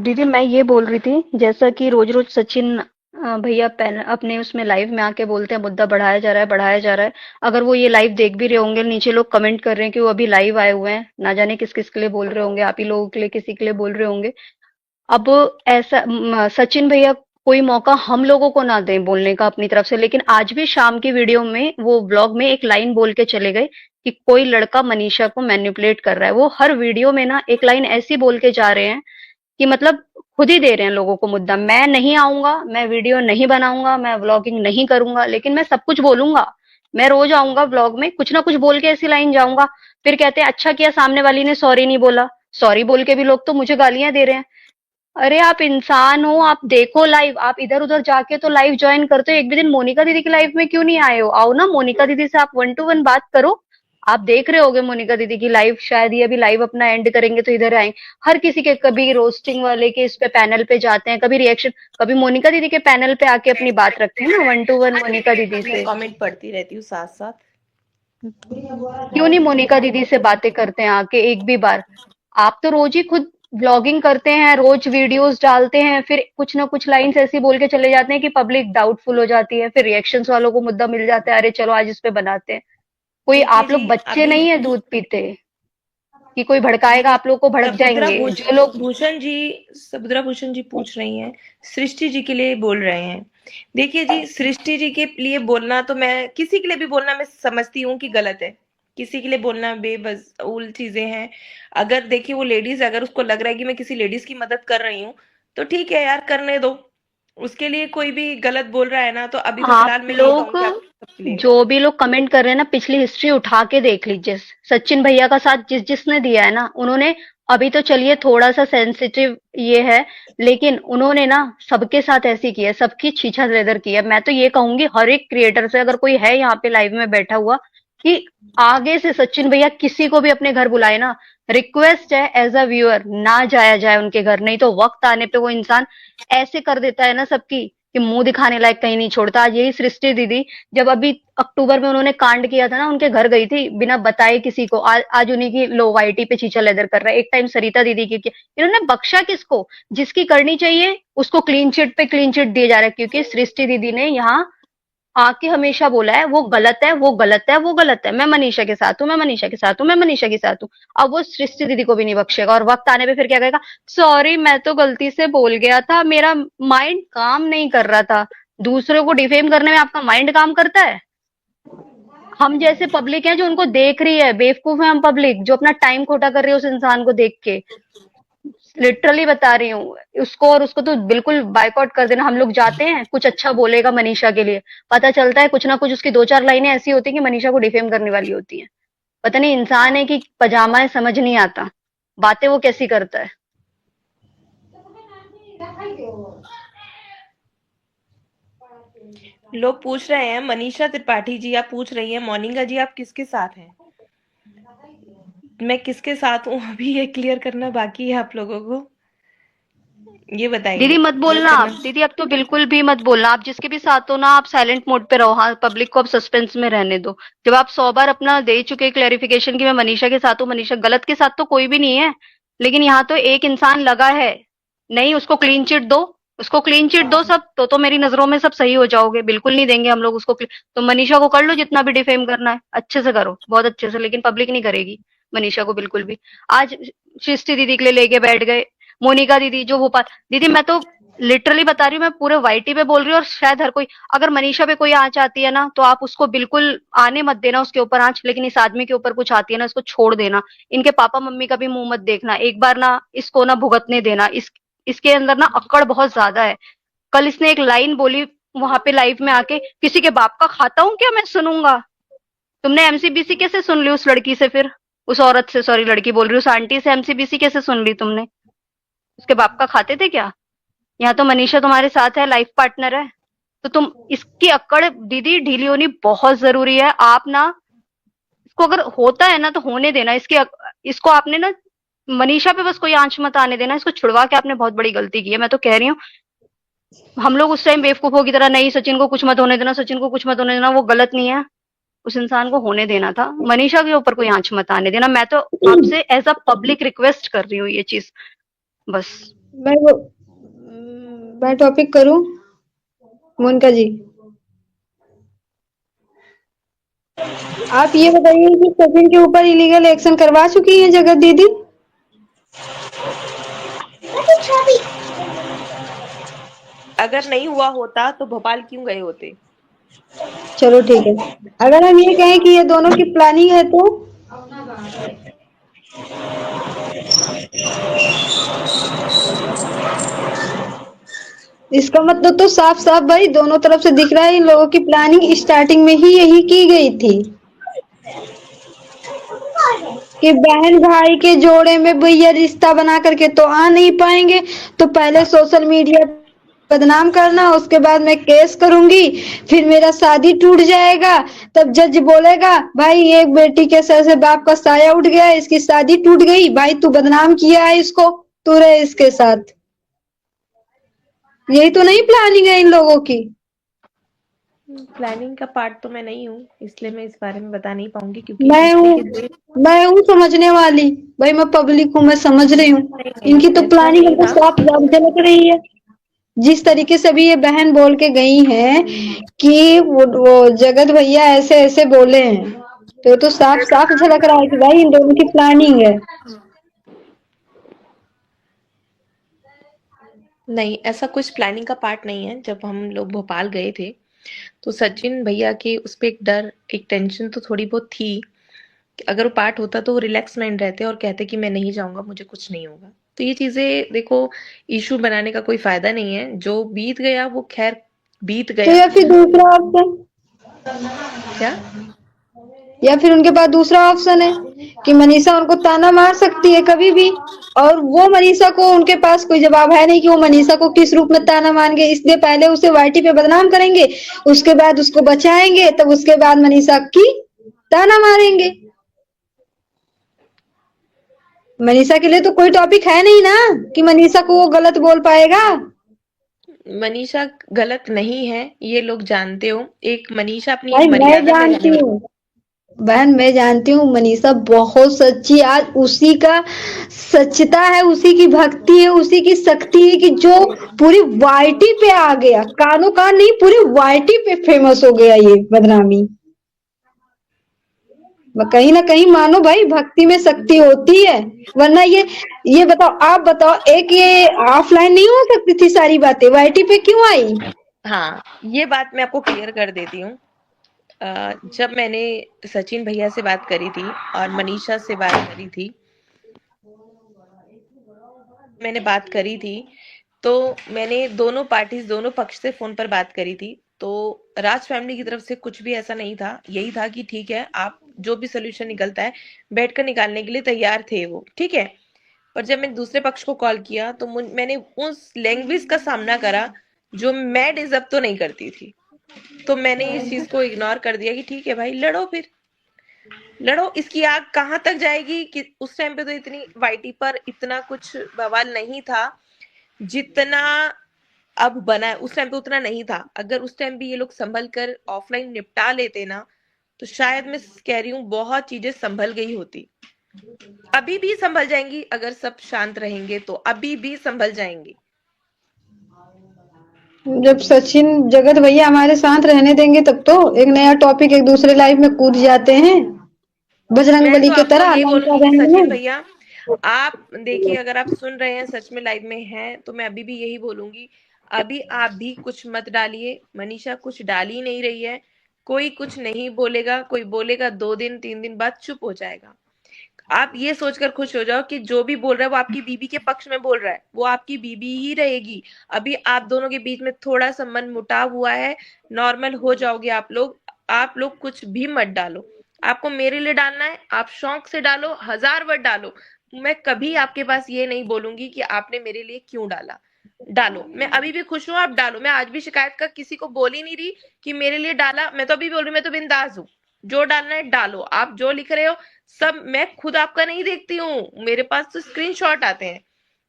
दीदी मैं ये बोल रही थी जैसा कि रोज रोज सचिन भैया अपने उसमें लाइव में आके बोलते हैं मुद्दा बढ़ाया जा रहा है बढ़ाया जा रहा है। अगर वो ये लाइव देख भी रहे होंगे, नीचे लोग कमेंट कर रहे हैं कि वो अभी लाइव आए हुए हैं, ना जाने किस किस के लिए बोल रहे होंगे, आप ही लोगों के लिए किसी के लिए बोल रहे होंगे। अब ऐसा सचिन भैया कोई मौका हम लोगों को ना दें बोलने का अपनी तरफ से, लेकिन आज भी शाम की वीडियो में वो ब्लॉग में एक लाइन बोल के चले गए कि कोई लड़का मनीषा को मैनिपुलेट कर रहा है। वो हर वीडियो में ना एक लाइन ऐसी बोल के जा रहे हैं कि मतलब खुद ही दे रहे हैं लोगों को मुद्दा। मैं नहीं आऊंगा, मैं वीडियो नहीं बनाऊंगा, मैं व्लॉगिंग नहीं करूंगा, लेकिन मैं सब कुछ बोलूंगा। मैं रोज आऊंगा व्लॉग में, कुछ ना कुछ बोल के ऐसी लाइन जाऊंगा। फिर कहते हैं अच्छा किया सामने वाली ने सॉरी नहीं बोला। सॉरी बोल के भी लोग तो मुझे गालियां दे रहे हैं। अरे आप इंसान हो, आप देखो लाइव, आप इधर उधर जाके तो लाइव ज्वाइन करते हो। एक भी दिन मोनिका दीदी की लाइव में क्यों नहीं आए हो? आओ ना, मोनिका दीदी से आप 1 to 1 बात करो। आप देख रहे होगे मोनिका दीदी की लाइव, शायद ये अभी लाइव अपना एंड करेंगे तो इधर आएंगे। हर किसी के, कभी रोस्टिंग वाले के इस पे पैनल पे जाते हैं, कभी रिएक्शन, कभी मोनिका दीदी के पैनल पे आके अपनी बात रखते हैं ना 1 to 1 मोनिका दीदी मैं से। कमेंट पढ़ती रहती हूँ साथ साथ। क्यों नहीं मोनिका दीदी से बातें करते हैं आके एक भी बार? आप तो रोज ही खुद ब्लॉगिंग करते हैं, रोज वीडियोस डालते हैं, फिर कुछ ना कुछ लाइंस ऐसी बोल के चले जाते हैं कि पब्लिक डाउटफुल हो जाती है, फिर रिएक्शंस वालों को मुद्दा मिल जाता है, अरे चलो आज इस पे बनाते हैं। कोई देखिए आप लोग जी, बच्चे अभी नहीं है दूध पीते कि कोई भड़काएगा जी आप लोग को, भड़क जाएंगे जो लोग। समुद्रा भूषण जी पूछ रही हैं, सृष्टि जी के लिए बोल रहे हैं। देखिए जी, सृष्टि जी के लिए बोलना तो मैं किसी के लिए भी बोलना मैं समझती हूँ कि गलत है, किसी के लिए बोलना बेवजूल चीजें हैं। अगर देखिए वो लेडीज, अगर उसको लग रहा है कि मैं किसी लेडीज की मदद कर रही हूँ तो ठीक है यार, करने दो। उसके लिए कोई भी गलत बोल रहा है ना, तो अभी तो आप फिलहाल मैं यही लोग कहूंगी आप सबके लिए। जो भी लोग कमेंट कर रहे हैं ना, पिछली हिस्ट्री उठा के देख लीजिए। सचिन भैया का साथ जिसने दिया है ना, उन्होंने, अभी तो चलिए थोड़ा सा सेंसिटिव ये है, लेकिन उन्होंने ना सबके साथ ऐसी की है, सबकी छीछा लेदर की है। मैं तो ये कहूंगी हर एक क्रिएटर से, अगर कोई है यहाँ पे लाइव में बैठा हुआ, कि आगे से सचिन भैया किसी को भी अपने घर बुलाए ना, रिक्वेस्ट है एज अ व्यूअर ना जाया जाए उनके घर, नहीं तो वक्त आने पे वो इंसान ऐसे कर देता है ना सबकी कि मुंह दिखाने लायक कहीं नहीं छोड़ता। आज यही सृष्टि दीदी जब अभी अक्टूबर में उन्होंने कांड किया था ना, उनके घर गई थी बिना बताए किसी को। आज उन्हीं की लो वाईटी पे चीचा लेदर कर रहा है। एक टाइम सरिता दीदी की इन्होंने बख्शा किसको? जिसकी करनी चाहिए उसको क्लीन चिट पे क्लीन चिट दिए जा रहा है, क्योंकि सृष्टि दीदी ने यहाँ आके हमेशा बोला है वो गलत है, वो गलत है, वो गलत है, मैं मनीषा के साथ हूँ, मैं मनीषा के साथ हूँ, मैं मनीषा के साथ हूँ। अब वो सृष्टि दीदी को भी नहीं बख्शेगा और वक्त आने पे फिर क्या कहेगा, सॉरी मैं तो गलती से बोल गया था, मेरा माइंड काम नहीं कर रहा था। दूसरों को डिफेम करने में आपका माइंड काम करता है? हम जैसे पब्लिक है जो उनको देख रही है, बेवकूफ है हम पब्लिक जो अपना टाइम खोटा कर रही है उस इंसान को देख के। लिटरली बता रही हूँ, उसको और उसको तो बिल्कुल बायकॉट कर देना। हम लोग जाते हैं, कुछ अच्छा बोलेगा मनीषा के लिए, पता चलता है कुछ ना कुछ उसकी 2-4 लाइनें ऐसी होती है कि मनीषा को डिफेम करने वाली होती है। पता नहीं इंसान है कि पजामा है, समझ नहीं आता बातें वो कैसी करता है। लोग पूछ रहे हैं, मनीषा त्रिपाठी जी आप पूछ रही हैं, मोनिका जी आप किसके साथ हैं? मैं किसके साथ हूँ अभी ये क्लियर करना बाकी है आप लोगों को। ये बताइए। दीदी मत बोलना आप, करना दीदी अब तो बिल्कुल भी मत बोलना। आप जिसके भी साथ हो ना, आप साइलेंट मोड पे रहो। हाँ, पब्लिक को अब सस्पेंस में रहने दो। जब आप 100 बार अपना दे चुके क्लेरिफिकेशन कि मैं मनीषा के साथ हूँ, मनीषा गलत के साथ तो कोई भी नहीं है, लेकिन यहाँ तो एक इंसान लगा है। नहीं, उसको क्लीन चिट दो, उसको क्लीन चिट दो सब, तो मेरी नजरों में सब सही हो जाओगे। बिल्कुल नहीं देंगे हम लोग उसको तो मनीषा को कर लो जितना भी डिफेम करना है, अच्छे से करो, बहुत अच्छे से, लेकिन पब्लिक नहीं करेगी मनीषा को बिल्कुल भी। आज सृष्टि दीदी के लिए लेके बैठ गए, मोनिका दीदी जो भोपाल दीदी, मैं तो लिटरली बता रही हूँ, मैं पूरे वाईटी पे बोल रही हूँ और शायद हर कोई, अगर मनीषा पे कोई आंच आती है ना तो आप उसको बिल्कुल आने मत देना उसके ऊपर आंच, लेकिन इस आदमी के ऊपर कुछ आती है ना इसको छोड़ देना। इनके पापा मम्मी का भी मुंह मत देखना, एक बार ना इसको ना भुगतने देना। इसके अंदर ना अक्कड़ बहुत ज्यादा है। कल इसने एक लाइन बोली वहां पे लाइव में आके, किसी के बाप का खाता हूं क्या मैं सुनूंगा? तुमने एमसीबीसी कैसे सुन ली उस लड़की से, फिर उस औरत से, सॉरी लड़की बोल रही हूँ, उस आंटी से एमसीबीसी कैसे सुन ली तुमने? उसके बाप का खाते थे क्या? यहाँ तो मनीषा तुम्हारे साथ है, लाइफ पार्टनर है, तो तुम इसकी अक्कड़ दीदी ढीली होनी बहुत जरूरी है। आप ना इसको अगर होता है ना तो होने देना। इसको आपने ना मनीषा पे बस कोई आंच मत आने देना, इसको छुड़वा के आपने बहुत बड़ी गलती की है। मैं तो कह रही हूँ, हम लोग उस टाइम बेवकूफों की तरह, नहीं सचिन को कुछ मत होने देना, सचिन को कुछ मत होने देना, वो गलत नहीं है, उस इंसान को होने देना था। मनीषा के ऊपर कोई आंच मत आने देना। मैं तो आपसे एज अ पब्लिक रिक्वेस्ट कर रही हूँ ये चीज, बस। मैं टॉपिक करूं मोनिका जी? आप ये बताइए कि सचिन के ऊपर इलीगल एक्शन करवा चुकी हैं जगत दीदी? अगर नहीं हुआ होता तो भोपाल क्यों गए होते? चलो ठीक है। अगर हम ये कहें कि ये दोनों की प्लानिंग है तो इसका मतलब तो साफ साफ भाई दोनों तरफ से दिख रहा है इन लोगों की प्लानिंग स्टार्टिंग में ही यही की गई थी कि बहन भाई के जोड़े में भैया रिश्ता बना करके तो आ नहीं पाएंगे, तो पहले सोशल मीडिया बदनाम करना, उसके बाद मैं केस करूंगी, फिर मेरा शादी टूट जाएगा, तब जज बोलेगा भाई एक बेटी के सर से बाप का साया उठ गया, इसकी शादी टूट गई, भाई तू बदनाम किया है इसको, तू रहे इसके साथ। यही तो नहीं प्लानिंग है इन लोगों की? प्लानिंग का पार्ट तो मैं नहीं हूँ, इसलिए मैं इस बारे में बता नहीं पाऊंगी, क्योंकि मैं हूँ समझने वाली भाई, मैं पब्लिक हूँ, मैं समझ रही हूँ। इनकी तो प्लानिंग हमको साफ झलक रही है। जिस तरीके से भी ये बहन बोल के गई है कि वो जगत भैया ऐसे ऐसे बोले हैं, तो साफ साफ झलक रहा है कि भाई इन दोनों की प्लानिंग है। नहीं, ऐसा कुछ प्लानिंग का पार्ट नहीं है। जब हम लोग भोपाल गए थे तो सचिन भैया के उस पे एक डर, एक टेंशन तो थोड़ी बहुत थी। अगर वो पार्ट होता तो वो रिलैक्स माइंड रहते और कहते कि मैं नहीं जाऊंगा, मुझे कुछ नहीं होगा। तो ये चीजें देखो, इशू बनाने का कोई फायदा नहीं है। जो बीत गया वो खैर बीत तो गया। या फिर दूसरा ऑप्शन, क्या? या फिर उनके पास दूसरा ऑप्शन है कि मनीषा उनको ताना मार सकती है कभी भी, और वो मनीषा को, उनके पास कोई जवाब है नहीं कि वो मनीषा को किस रूप में ताना मारेंगे, इसलिए पहले उसे वाईटी पे बदनाम करेंगे, उसके बाद उसको बचाएंगे, तब उसके बाद मनीषा की ताना मारेंगे। मनीषा के लिए तो कोई टॉपिक है नहीं ना कि मनीषा को वो गलत बोल पाएगा। मनीषा गलत नहीं है, ये लोग जानते हो। एक मनीषा अपनी एक भाई मैं मर्यादा में जानती रहने वाली। हूँ बहन, मैं जानती हूँ मनीषा बहुत सच्ची। आज उसी का सच्चता है, उसी की भक्ति है, उसी की शक्ति है कि जो पूरी वाईटी पे आ गया। कानो कान नहीं, पूरी वाईटी पे फेमस हो गया ये बदनामी। कहीं ना कहीं मानो भाई, भक्ति में शक्ति होती है। वरना ये बताओ, आप बताओ, एक ये ऑफलाइन नहीं हो सकती थी सारी बातें, वाईटी पे क्यों आई? हाँ, ये बात मैं आपको क्लियर कर देती हूँ। जब मैंने सचिन भैया से बात करी थी और मनीषा से बात करी थी, मैंने बात करी थी, तो मैंने दोनों पार्टीज, दोनों पक्ष से फोन पर बात करी थी। तो राज फैमिली की तरफ से कुछ भी ऐसा नहीं था, यही था कि ठीक है, आप जो भी सोल्यूशन निकलता है बैठकर निकालने के लिए तैयार थे वो, ठीक है। पर जब मैंने दूसरे पक्ष को कॉल किया तो मैंने उस लैंग्वेज का सामना करा जो मैं डिजर्व तो नहीं करती थी। तो मैंने इस चीज को इग्नोर कर दिया कि ठीक है भाई, लड़ो, फिर लड़ो। इसकी आग कहाँ तक जाएगी कि उस टाइम पे तो इतनी वाईटी पर इतना कुछ बवाल नहीं था जितना अब बना है। उस टाइम पे उतना नहीं था। अगर उस टाइम भी ये लोग संभल कर ऑफलाइन निपटा लेते ना, तो शायद मैं कह रही हूँ बहुत चीजें संभल गई होती। अभी भी संभल जाएंगी, अगर सब शांत रहेंगे तो अभी भी संभल जाएंगी। जब सचिन जगत भैया हमारे साथ रहने देंगे तब तो एक नया टॉपिक एक दूसरे लाइफ में कूद जाते हैं, बजरंग मैं बली तो की आपको तरह यही लंका बोलूंगी कि बहन सचिन में। भैया, आप देखिए, अगर आप सुन रहे हैं, सच में लाइव में हैं, तो मैं अभी भी यही बोलूंगी, अभी आप भी कुछ मत डालिए। मनीषा कुछ डाल ही नहीं रही है। कोई कुछ नहीं बोलेगा, कोई बोलेगा 2 दिन 3 दिन बाद चुप हो जाएगा। आप ये सोचकर खुश हो जाओ कि जो भी बोल रहा है वो आपकी बीबी के पक्ष में बोल रहा है, वो आपकी बीबी ही रहेगी। अभी आप दोनों के बीच में थोड़ा सा मन मुटाव हुआ है, नॉर्मल हो जाओगे आप लोग। आप लोग कुछ भी मत डालो। आपको मेरे लिए डालना है, आप शौक से डालो, 1000 वर्ड डालो। मैं कभी आपके पास ये नहीं बोलूंगी कि आपने मेरे लिए क्यों डाला। डालो, मैं अभी भी खुश हूँ, आप डालो। मैं आज भी शिकायत का किसी को बोल ही नहीं रही कि मेरे लिए डाला। मैं तो अभी बोल रही हूँ, मैं तो बिंदास हूँ। जो डालना है डालो, आप जो लिख रहे हो सब मैं खुद आपका नहीं देखती हूँ, मेरे पास तो स्क्रीनशॉट आते हैं,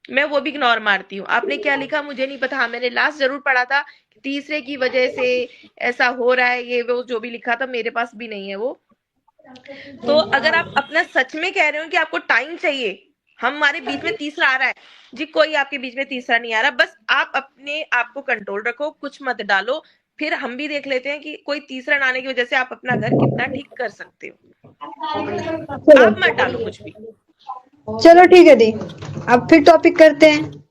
मैं वो भी इग्नोर मारती हूँ। आपने क्या लिखा मुझे नहीं पता। हाँ, मैंने लास्ट जरूर पढ़ा था कि तीसरे की वजह से ऐसा हो रहा है, ये वो जो भी लिखा था मेरे पास भी नहीं है वो। तो अगर आप अपना सच में कह रहे हो कि आपको टाइम चाहिए, हमारे बीच में तीसरा आ रहा है जी, कोई आपके बीच में तीसरा नहीं आ रहा। बस आप अपने आप को कंट्रोल रखो, कुछ मत डालो, फिर हम भी देख लेते हैं कि कोई तीसरा ना आने की वजह से आप अपना घर कितना ठीक कर सकते हो। आप मत डालो कुछ भी। चलो ठीक है दी, अब फिर टॉपिक करते हैं।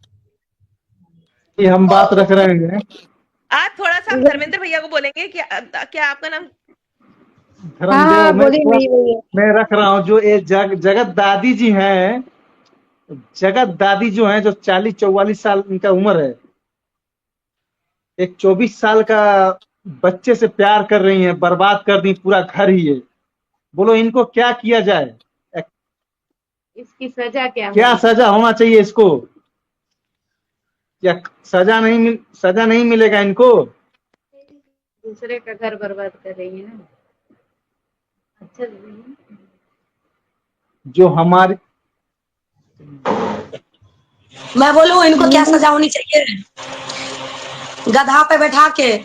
ये हम बात रख रहे हैं। आज थोड़ा सा हम धर्मेंद्र भैया को बोलेंगे कि क्या आपका नाम? हाँ हाँ, मैं बोलिए बोलिए। मैं रख रहा हूँ जो ये जगत दादी जी हैं, जगत दादी जो हैं, जो 40-44 साल उनका उम्र है, एक 24 साल का बच्चे से प्यार कर रही हैं, बर्बाद कर दी पूरा घर ही है। बोलो इनको क्या किया जाए? इसकी सजा क्या क्या होगी? सजा होना चाहिए इसको? या सजा नहीं मिलेगा इनको? दूसरे का घर बर्बाद कर रही है ना। अच्छा जो हमारी, मैं बोलूं इनको क्या सजा होनी चाहिए? गधा पे बैठा के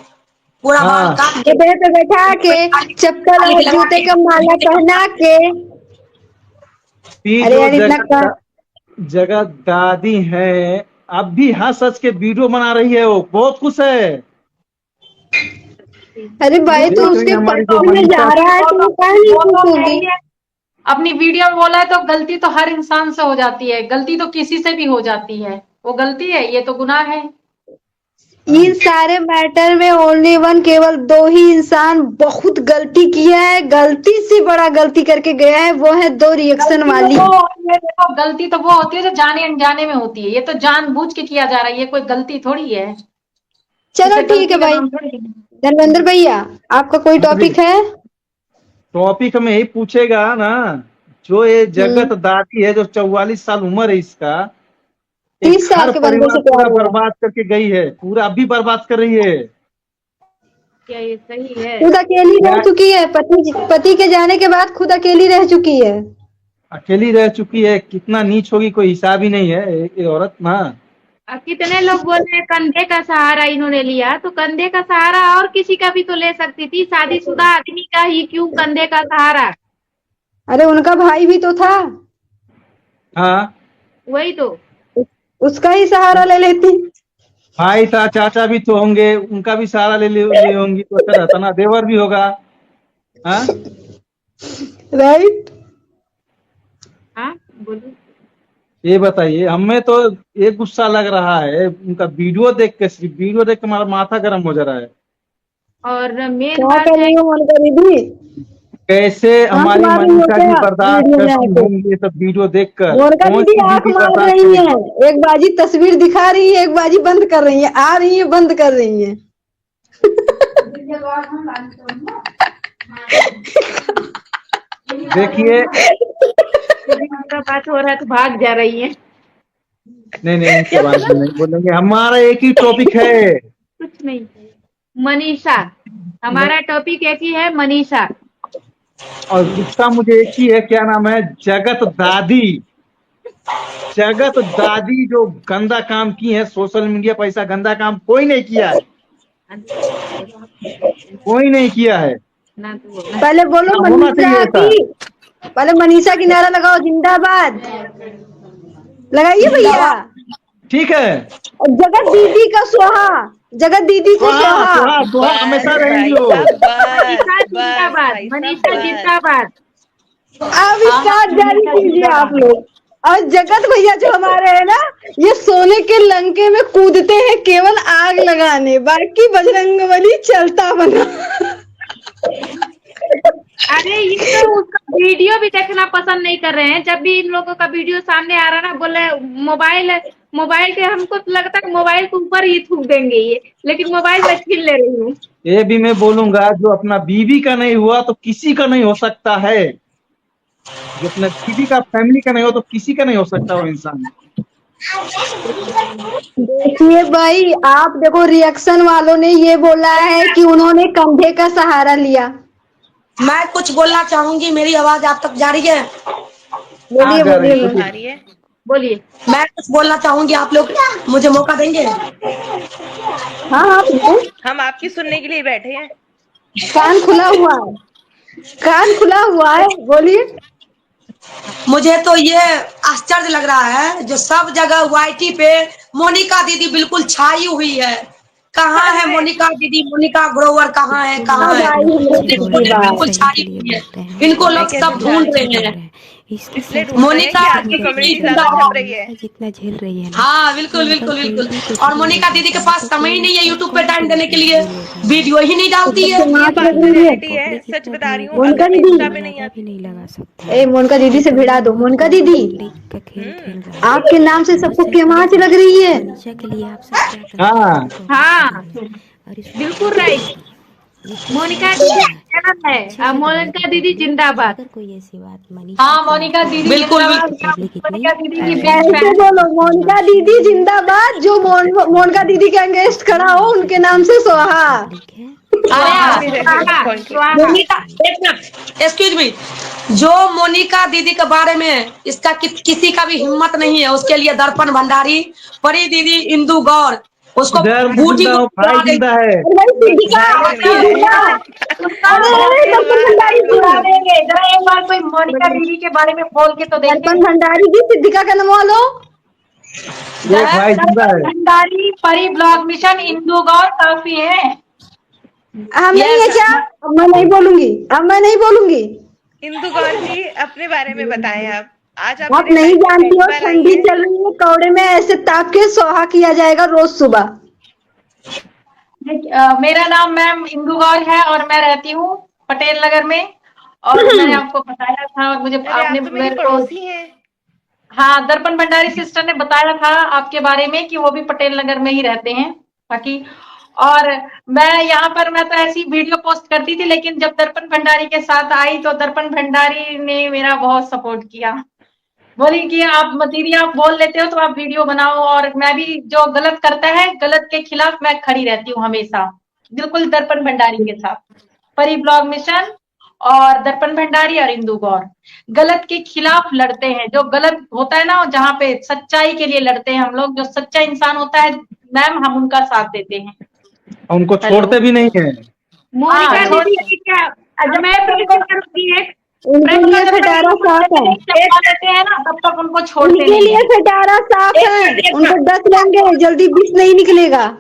पूरा बाल हाँ, काट के गधे पे बैठा के, चप्पल और लगा जूते के, का माला पहना के। ती अरे जो यार इतना जगत दादी है, अब भी हंस हंस के वीडियो बना रही है, वो बहुत खुश है। अरे भाई, देख तो रही उसके है हमारी जो पक्ष में जा मनीषा, रहा है तो वो काहे नहीं खुश होगी? अपनी वीडियो में बोला है तो गलती तो हर इंसान से हो जाती है, गलती तो किसी से भी हो जाती है। वो गलती है, ये तो गुनाह है। इन सारे मैटर में ओनली वन, केवल दो ही इंसान बहुत गलती किया है, गलती से बड़ा गलती करके गया है, वो है दो रिएक्शन वाली। गलती तो वो होती है जो जाने अनजाने में होती है, ये तो जानबूझ के किया जा रहा है, ये कोई गलती थोड़ी है। चलो इसे ठीक है गलती का भाई। नाम थोड़ी है। धर्मेंद्र भैया, आपका कोई टॉपिक है? टॉपिक हमें यही पूछेगा ना, जो ये जगत दादी है, जो 44 साल उम्र है इसका, एक 30 साल घर के बंदे परिवार से प्यार पूरा हुआ। बर्बाद करके गई है, पूरा अभी बर्बाद कर रही है। क्या ये सही है? खुद अकेली रह मैं चुकी है, पति के जाने के बाद खुद अकेली रह चुकी है। अकेली रह चुकी है, कितना नीच होगी कोई हिसाब ही नहीं है ये औरत ना। कितने लोग बोल रहे हैं कंधे का सहारा इन्होंने लिया, तो कंधे का सहारा और किसी का भी तो ले सकती थी, शादीशुदा आदमी का ही क्यों कंधे का सहारा? अरे उनका भाई भी तो था, हाँ, वही तो। उसका ही सहारा ले लेती। भाई था, चाचा भी तो होंगे, उनका भी सहारा ले होंगी तो अच्छा रहता ना, देवर भी होगा। हाँ, राइट। हाँ बोलो। ये बताइए, हमें तो एक गुस्सा लग रहा है उनका वीडियो देख के, सिर्फ वीडियो देख के हमारा माथा गर्म हो जा रहा है। और मेन क्या बात कर है, रही हो मोनिका दीदी? कैसे आंख हमारी मार रही हो मनीषा जी क्या बर्दाश्त वीडियो में करती आके? होंगी ये सब वीडियो देखकर? मोनिका कौन दीदी सी आंख दीदी मार बर्दाश्त रही करेगी? है, एक बाजी तस्वीर दिखा रही है, एक बाजी बंद कर रही है, आ रही है बंद कर रही है। देखिए, यदि उनका बात हो रहा है तो भाग जा रही है। नहीं नहीं, उनके बारे में नहीं बोलेंगे, हमारा एक ही टॉपिक है। कुछ नहीं। मनीषा, हमारा टॉपिक एक ही है, मनीषा। और गुस्सा मुझे एक ही है, क्या नाम है, जगत दादी। जगत दादी जो गंदा काम की है सोशल मीडिया पर, ऐसा गंदा काम कोई नहीं किया है, कोई नहीं किया है। ना तो बोलना। पहले बोलो ना होना चाहिए मनीषा ऐसा। की, पहले मनीषा की नारा लगाओ, जिंदाबाद लगाइए भैया। ठीक है, और जगत दीदी का स्वाहा, जगत दीदी को सुहा स्वाहा। सुहा सुहा हमेशा बस रहेंगी भाई वो। साहब, मनीषा बस जिंदाबाद, भाई साहब, मनीषा बस। जिंदाबाद। अब स्टार्ट जारी मनीषा कीजिए आप जिंदाबाद। लोग। और जगत भैया जो हमारे हैं ना, ये सोने के लंके में कूदते हैं केवल आग लगाने, बाकी बजरंगबली चलता बना। अरे ये तो उसका वीडियो भी देखना पसंद नहीं कर रहे हैं। जब भी इन लोगों का वीडियो सामने आ रहा ना, बोले मोबाइल, मोबाइल के, हमको तो लगता है मोबाइल के ऊपर ही थूक देंगे ये, लेकिन मोबाइल मैं छीन ले रही हूँ। ये भी मैं बोलूंगा, जो अपना बीवी का नहीं हुआ तो किसी का नहीं हो सकता है। जो अपने बीवी का, फैमिली का नहीं हो तो किसी का नहीं हो सकता वो इंसान। देखिए भाई, आप देखो रिएक्शन वालों ने ये बोला है कि उन्होंने कंधे का सहारा लिया। मैं कुछ बोलना चाहूंगी, मेरी आवाज आप तक जा रही है? हाँ, बोलिए जा रही बोलिए है, मैम। आ रही है। बोलिए। मैं कुछ बोलना चाहूंगी, आप लोग मुझे मौका देंगे? हाँ हाँ बिल्कुल, हम आपकी सुनने के लिए बैठे हैं। कान खुला हुआ है, कान खुला हुआ है, बोलिए। मुझे तो ये आश्चर्य लग रहा है, जो सब जगह वाईटी पे मोनिका दीदी बिल्कुल छाई हुई है। कहाँ है मोनिका दीदी? मोनिका ग्रोवर कहाँ है, कहाँ अब है? आई है अच्छे इसकी बोल रहे हैं, बात। बिल्कुल सही के छाई लिए हुई है, बोल रहे हैं, इनको मैं लोग कैसे सब जान ढूंढ अच्छे रहे बोल हैं। रहे हैं। इसके इसलिए साथ ढूंढ रहे हैं मोनिका कि आपकी दीदी कम्युनिटी ज्यादा जिंदाबाद। छप रही है। मनीषा जितना झेल रही है ना, हाँ बिल्कुल उनका बिल्कुल कोई बिल्कुल। भी कुछ और भी मोनिका बोल दीदी के देता है पास तो समय ही फिर नहीं है उसका यूट्यूब पे कौन टाइम देने के क्रेडिट लिए, भी लेगा। वीडियो ही नहीं डालती है। ये नाच बात लग तो रही है। रियलिटी है, पब्लिक सच इतना बता रही हूँ। मोनिका अगर मैं दीदी, इंस्टा पे नहीं अंदाजा भी आती। नहीं लगा सकता ए है। मोनिका दीदी ये से भिड़ा दोनों दो। बहुत मोनिका बड़ा दीदी, पब्लिक का खेल खेल रहा है। आपके नाम से सबको मनीषा के केमाच लिए, लग रही है। मनीषा के लिए आप सब क्या कर सकते हाँ, हैं पब्लिक के हाँ लिए? और इसको बिल्कुल बहुत राइट। इसको मोनिका सही दीदी करना है, जन्म है, अच्छे अब से दबाएगी मोनिका दीदी पब्लिक। जिंदाबाद। अगर कोई ऐसी बात मनीषा हाँ की मोनिका आती है दीदी बिल्कुल जिंदाबाद। तो बिल्कुल। पब्लिक इतनी मोनिका दीदी की आराम बेस्ट से ऐसे फैन। बोलो, उसकी मोनिका तमाशा दीदी लेगी जिंदाबाद, जो कि कुछ नहीं मोनिका होगा। दीदी के अगेंस्ट खड़ा हो मनीषा उनके जितनी नाम से अच्छी स्वाहा। पब्लिक है, अरे आप हाँ, भी रहेंगे स्वाहा पॉइंट पे। स्वाहा। मोनिका, एक मिनट एक्सक्यूज मी, जो मोनिका दीदी के बारे में इसका किसी का भी हिम्मत नहीं है, उसके लिए दर्पण भंडारी, परी दीदी, इंदु गौर, उसको इधर मैं बूटी जिंदा को हूँ, भाई उड़ा जिंदा देंगे। है। अरे भाई सिद्धिका, भाई जिंदा सिद्धिका, है। अरे अरे धन्यवाद दर्पण आप भंडारी उड़ा जी, लोग। देंगे। जरा एक बार कोई मोनिका दीदी के बारे में बोल के तो देखे। दर्पण भंडारी जी, सिद्धिका का नाम लो। देख भाई जिंदा दर्पण है। भंडारी, परी ब्लॉग मिशन, इंदु गौर काफी है। हम नहीं है यस, क्या? अब मैं नहीं बोलूंगी, अब मैं नहीं बोलूंगी। इंदु गौर जी, अपने बारे में बताएं आप। आज आप आप मेरे नहीं लाइफ में जानती पहली हो, बार आई ठंडी हैं। चल रही है, कौड़े में ऐसे ताप के सोहा किया जाएगा रोज सुबह। मेरा नाम मैम इंदु गौर है और मैं रहती हूँ पटेल नगर में। और मैंने आपको बताया था, और मुझे अरे आपने आप तो मेरी मेरे को, पड़ोसी हैं। हाँ दर्पण भंडारी सिस्टर ने बताया था आपके बारे में कि वो भी पटेल नगर में ही रहते हैं बाकी। और मैं यहाँ पर, मैं तो ऐसी वीडियो पोस्ट करती थी, लेकिन जब दर्पण भंडारी के साथ आई तो दर्पण भंडारी ने मेरा बहुत सपोर्ट किया। बोली कि आप दीदी आप बोल लेते हो तो आप वीडियो बनाओ, और मैं भी जो गलत करता है गलत के खिलाफ मैं खड़ी रहती हूँ हमेशा। बिल्कुल दर्पण भंडारी के साथ, परी ब्लॉग मिशन और दर्पण भंडारी और इंदु गौर गलत के खिलाफ लड़ते हैं। जो गलत होता है ना, जहाँ पे सच्चाई के लिए लड़ते हैं हम लोग, जो सच्चा इंसान होता है मैम, हम उनका साथ देते हैं, उनको छोड़ते भी नहीं है। मोनिका छोड़- दीदी क्या मैं प्रेजेंट करूंगी एक उनके लिए खटारा साफ है, देते हैं ना, तब तक उनको छोड़ते उनके नहीं लिए हैं। खटारा साफ है, उनको 10 लेंगे जल्दी 20 नहीं निकलेगा।